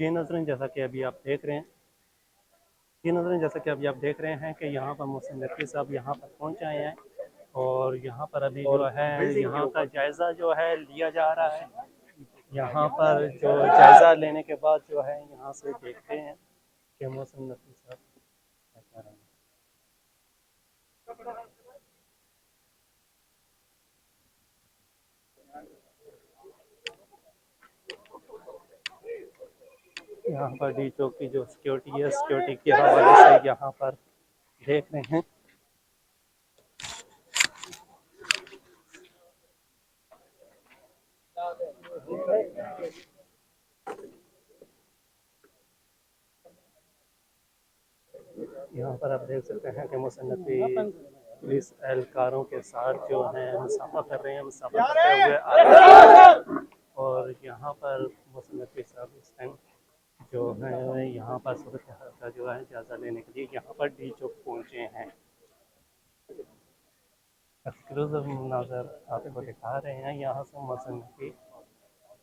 जी नाज़रीन, जैसा कि अभी आप देख रहे हैं कि यहाँ पर मोहसिन नकवी साहब यहाँ पर पहुँच आए हैं और यहाँ पर अभी जो है यहाँ का जायज़ा जो है लिया जा रहा है। यहाँ पर जो जायज़ा लेने के बाद जो है यहाँ से देखते हैं कि मोहसिन नकवी साहब क्या कर रहे हैं। यहाँ पर डी चौक की जो सिक्योरिटी है, सिक्योरिटी के हवाले से यहाँ पर देख रहे हैं। यहाँ पर आप देख सकते हैं कि मोहसिन नकवी पुलिस एहलकारों के साथ जो है मुसाफा कर रहे हैं, मुसाफा करते हुए आ रहे हैं। और यहाँ पर मोहसिन नकवी साहब इस टाइम जो है यहाँ पर सूरत हाल का जो है जायज़ा लेने के लिए यहाँ पर डी चौक पहुँचे हैं। एक्सक्लूसिव मनाज़र आपको दिखा रहे हैं। यहाँ से मोहसिन नकवी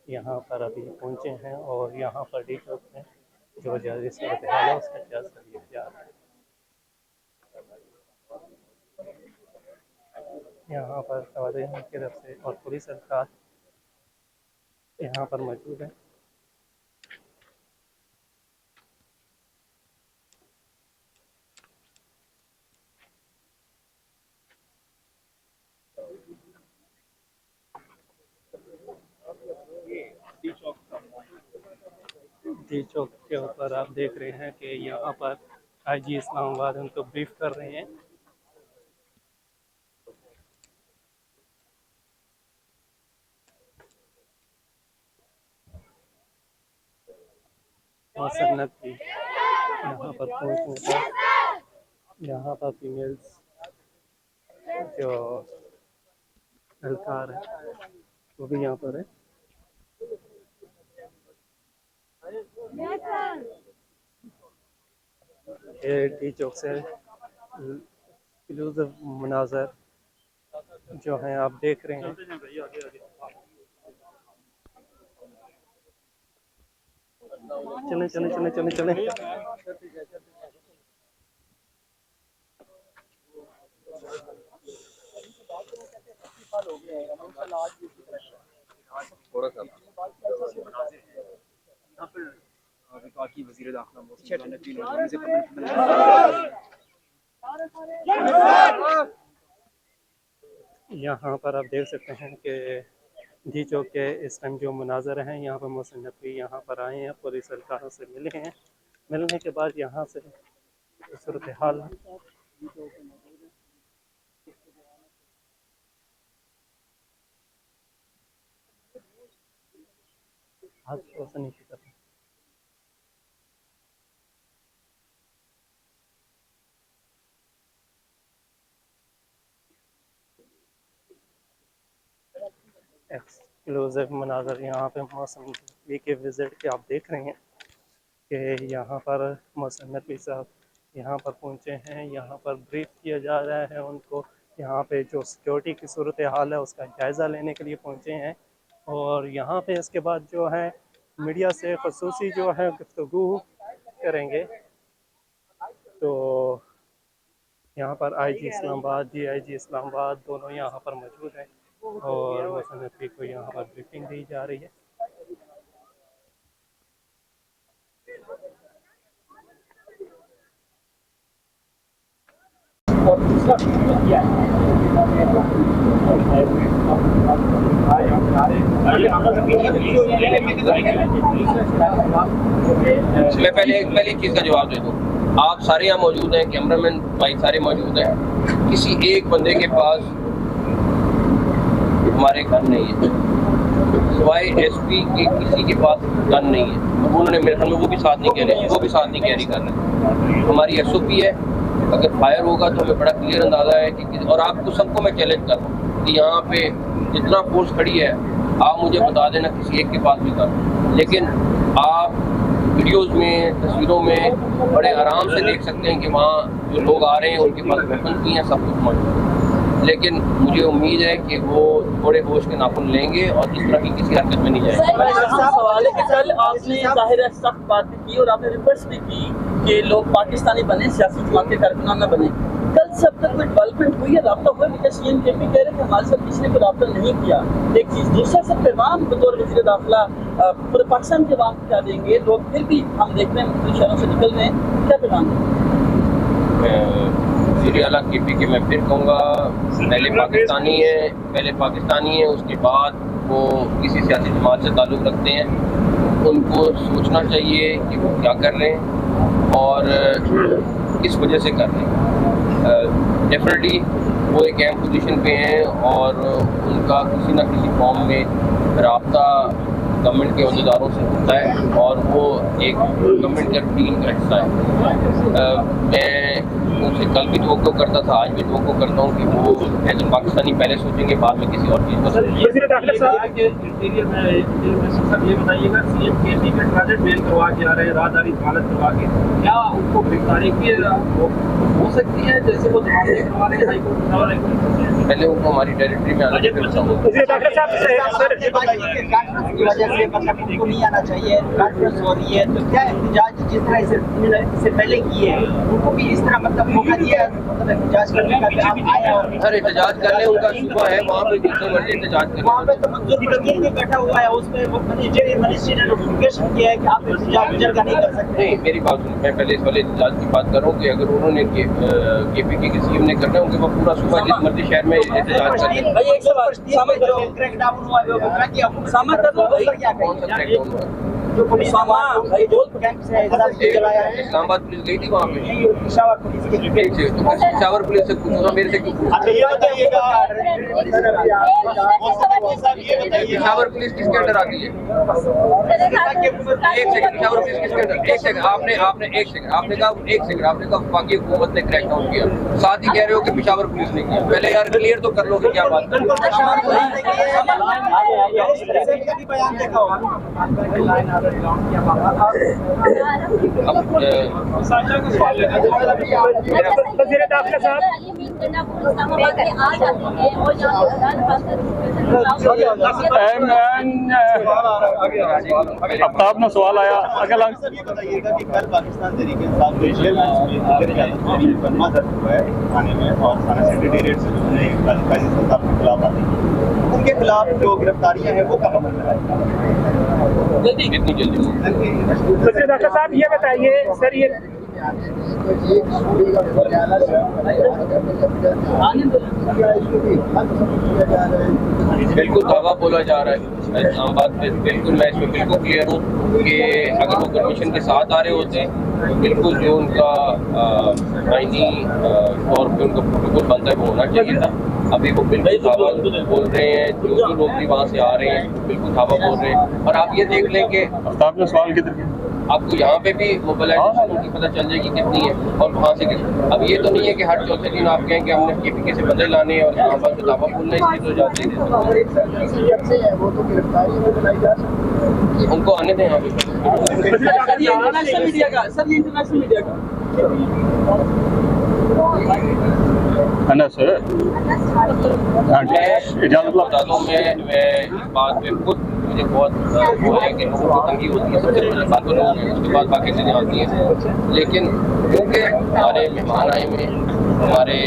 यहाँ पर अभी पहुँचे हैं और यहाँ पर डी चौक में जो जायज़ी सूरत हाल है उसका जायज़ा लिया जा रहा है। यहाँ पर तवाज़ुन की तरफ से और पुलिस सरकार यहाँ पर मौजूद है। डी चौक के ऊपर आप देख रहे हैं कि यहाँ पर आईजी इस्लामाबाद उनको ब्रीफ कर रहे हैं। मोहसिन नकवी यहाँ पर पहुँचने पर यहाँ पर फीमेल्स जो एहलकार है वो भी यहाँ पर है। ये डी चौक से एक्सक्लूसिव मनाज़र जो हैं आप देख रहे हैं। चलें चलें चलें चलें चलें। थोड़ा सा वफाकी वज़ीर दाखिला मोहसिन नकवी ने से यहाँ पर आप देख सकते हैं कि डी चौक के इस टाइम जो मुनाज़र हैं यहाँ पर मोहसिन नकवी यहाँ पर आए हैं, पुलिस एहलकारों से मिले हैं। मिलने के बाद यहाँ से सूरत हाल हाथ रोशनी की तरफ एक्सक्लूसिव मनाज़र यहाँ पे मोहसिन नकवी के विज़िट के आप देख रहे हैं कि यहाँ पर मोहसिन नकवी साहब यहाँ पर पहुँचे हैं। यहाँ पर ब्रीफ किया जा रहा है उनको। यहाँ पे जो सिक्योरिटी की सूरत हाल है उसका जायज़ा लेने के लिए पहुँचे हैं और यहाँ पे इसके बाद जो है मीडिया से ख़ुसूसी जो है गुफ्तगू करेंगे। तो यहाँ पर आईजी इस्लामाबाद, डीआईजी इस्लामाबाद दोनों यहाँ पर मौजूद हैं और मोहसिन नकवी को यहाँ पर ब्रीफिंग दी जा रही है। मैं पहले एक चीज़ का जवाब दे दूँ। आप सारे यहाँ मौजूद हैं, कैमरामैन भाई सारे मौजूद हैं। किसी एक बंदे के पास हमारे गन नहीं है, सिवाय एसपी के किसी के पास गन नहीं है। उन्होंने मेरे ख्याल में वो भी साथ नहीं कैरी कर रहे। हमारी एसओपी है, अगर फायर होगा तो हमें बड़ा क्लियर अंदाज़ा है कि और आपको सबको मैं चैलेंज कर रहा हूँ कि यहाँ पे जितना फोर्स खड़ी है आप मुझे बता देना किसी एक के पास भी कर। लेकिन आप वीडियोस में, तस्वीरों में बड़े आराम से देख सकते हैं कि वहाँ जो लोग आ रहे हैं उनके पास वेपन भी हैं, सब कुछ मौजूद है। लेकिन मुझे उम्मीद है कि वो थोड़े होश के नाखून लेंगे और इस तरह की किसी हरकत में नहीं जाएंगे। सवाल है कि कल आपने जाहिर है सख्त बातें की और आपने रिक्वेस्ट भी की कि लोग पाकिस्तानी बने, सियासी जमात के कारकुनान न बने। कल से अब तक कोई डेवलपमेंट हुई है, रब्ता हुआ? बिकॉज CM KP कह रहे थे हमारे साथ किसी ने कोई रब्ता नहीं किया। एक चीज़, दूसरा सब पैगाम बतौर वज़ीर दाखिला पूरे पाकिस्तान के अवाम को क्या देंगे? लोग फिर भी हम देख रहे हैं मुख्तलिफ शहरों से निकल रहे हैं, क्या पैगाम देंगे? वज़ीर आला KP के मैं फिर कहूँगा, पहले पाकिस्तानी है, उसके बाद वो किसी सियासी जमात से ताल्लुक़ रखते हैं। उनको सोचना चाहिए कि वो क्या कर रहे हैं और किस वजह से कर रहे हैं। डेफिनेटली वो एक अहम पोजीशन पे हैं और उनका किसी न किसी फॉर्म में रब्ता गवर्नमेंट के अहदेदारों से होता है और वो एक गवर्नमेंट का टीम का हिस्सा है। मैं उनसे कल भी तवक्को करता था, आज भी तवक्को करता हूँ कि वो एज पाकिस्तानी पहले सोचेंगे, बाद में किसी और चीज़ को सोचेंगे। इंटीरियर में सब ये बताइएगा, CM KP के ट्रांजिट बेल करवा के आ रहे हैं, राहदारी हालत करवा के, क्या उनको गिरफ्तारी की हो सकती है जैसे वो जमानत करवा रहे हैं हाईकोर्ट? पहले उनको हमारी टेरिटरी में आने दें। उनको नहीं आना चाहिए, कॉन्फ्रेंस हो रही है, तो क्या एहतजाज जिस तरह इससे पहले किए हैं उनको भी इस तरह मतलब मौका दिया, मतलब एहतजाज करने का? आप आए और सर एहतजाज करने उनका सूबा है, वहाँ पे जितने मर्जी एहतजाज करें। वहाँ पे तो मंजूर वकील भी बैठा हुआ है, उसमें वो मिनिस्ट्री ने नोटिफिकेशन किया है कि आप एहतजाज गुजर का नहीं कर सकते। नहीं, मेरी बात सुनिए, मैं पहले इस वाले एहतजाज की बात कर रहा हूँ कि अगर उन्होंने KP के CM ने करना है, उनके पास पूरा सूबा जिस मर्जी शहर में एहतजाज करें। भाई एक सवाल, क्रैकडाउन हुआ है, वो क्या सामत कर लो भाई, क्या कौन सा क्रैकडाउन हुआ? जो पुलिस कैंप से चलाया है, इस्लामाबाद पुलिस गई थी वहाँ पे। पेशावर पुलिस के पेशावर पुलिस से पूछो, मेरे से क्यों पूछो? अच्छा ये बताइएगा, पेशावर पुलिस किसके अंडर आती है? एक सेकंड, पेशावर पुलिस किसके अंडर? एक सेकंड, आपने एक सेकंड आपने कहा आपने कहा बाकी हुकूमत ने क्रैकडाउन किया, साथ ही कह रहे हो कि पेशावर पुलिस ने किया। पहले यार क्लियर तो कर लो कि क्या बात कर। बयान देखा होगा। आफ्ताब में सवाल आया, अगर ये बताइएगा कि कल पाकिस्तान तहरीक इंसाफ के मुकदमा दर्ज हुआ है थाने में और थाना सेक्रेटेरिएट से जो है काजी सल्ताफ के खिलाफ आती है, उनके खिलाफ जो गिरफ्तारियां हैं वो कब अमल में आएगी? कितनी जल्दी? डॉक्टर साहब ये बताइए सर, ये बिल्कुल दावा बोला जा रहा है, आम बात पे बिल्कुल मैं इसमें बिल्कुल क्लियर हूँ कि अगर वो परमिशन के साथ आ रहे होते बिल्कुल जो उनका आईनी तौर पे उनका प्रोटोकॉल बनता है वो होना चाहिए था। अभी वो बिल्कुल धावा बोल रहे हैं, जो लोग भी वहाँ से आ रहे हैं बिल्कुल धावा बोल रहे हैं। और आप ये देख लें कि आफ्ताब ने सवाल किधर किया? आपको यहाँ पे भी मोबिलाइजेशन उनकी पता चल जाएगी कितनी है और वहाँ से कितनी। अब ये तो नहीं है कि हर चौथे दिन आप कहें कि हमने KP से बदले लाने और यहाँ पर दावा बोलना, इसकी तो इजाज़त नहीं दे। उनको आने दें यहाँ पे। सर ये इंटरनेशनल मीडिया का है ना सर? इजाज़त बता दूँ, मैं इस बात पे खुद मुझे बहुत वो है कि लोगों को तंगी होती है, सबसे पहले बात लोग हैं, उसके बाद बाकी चीज़ें आती हैं। लेकिन क्योंकि हमारे मेहमान आए हुए हैं, हमारे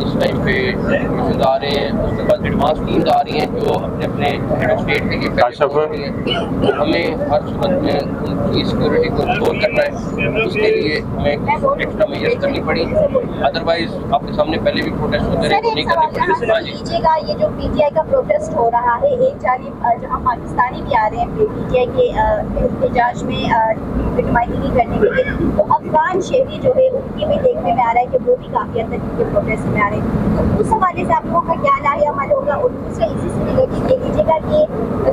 इस टाइम पे मिशन आ रहे हैं, उसके बाद एडवांस टीम्स आ रही हैं जो अपने अपने हेड ऑफ स्टेट के लिए तो हमें हर सूरत में उनकी सिक्योरिटी को इंश्योर करना है। उसके लिए हमें एक्स्ट्रा मेजर्स करनी पड़ी, अदरवाइज आपके सामने पहले भी प्रोटेस्ट होते रहे, नहीं करनी पड़ी। लीजिएगा, ये जो PTI का प्रोटेस्ट हो रहा है, एक जानिब जहाँ पाकिस्तानी भी आ रहे हैं PTI के एहतजाज में नुमाइंदगी करने के लिए, तो अफगान शहरी जो है उनकी भी देखने में आ रहा है कि वो भी काफ़ी हद तक के प्रोटेस्ट में आ रहे हैं। तो उस हवाले से आप लोगों का क्या राय अमल होगा? और दूसरा इसी से रिलेटेड देख लीजिएगा कि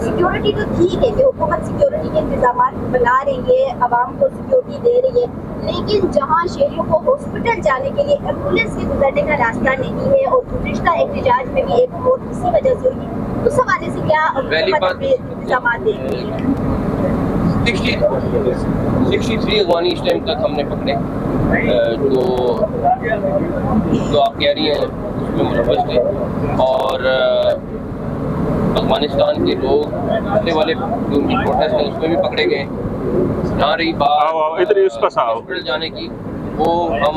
सिक्योरिटी तो ठीक है कि हुकूमत सिक्योरिटी के इंतजाम बना रही है, आवाम को सिक्योरिटी दे रही है, लेकिन जहाँ शहरियों को हॉस्पिटल जाने के लिए एम्बुलेंस के गुजरने का रास्ता नहीं है और गुज़िश्ता एहतजाज में भी एक मौत इसी वजह से हुई, उस हवाले से क्या इंतजाम देंगे? 63 अफगानी इस टाइम तक हमने पकड़े जो आप कह रही हैं उसमें मुलव्वस थे। और अफगानिस्तान के लोग पिछले वाले जो उनकी प्रोटेस्ट है उसमें भी पकड़े गए। जहाँ रही बात इधर उसका साहब हॉस्पिटल जाने की, वो हम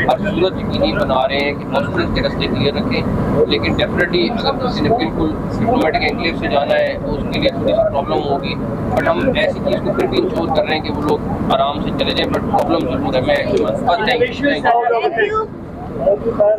हर सूरत यकीनी बना रहे हैं कि हॉस्पिटल के रास्ते क्लियर रखें। लेकिन डेफिनेटली अगर किसी ने बिल्कुल डिप्लोमेटिक एनक्लेव से जाना है तो उसके लिए थोड़ी सी प्रॉब्लम होगी, बट हम ऐसी चीज़ को फिर भी इंश्योर कर रहे हैं कि वो लोग आराम से चले जाएं। बट प्रॉब्लम जरूर है। मैं Thank you.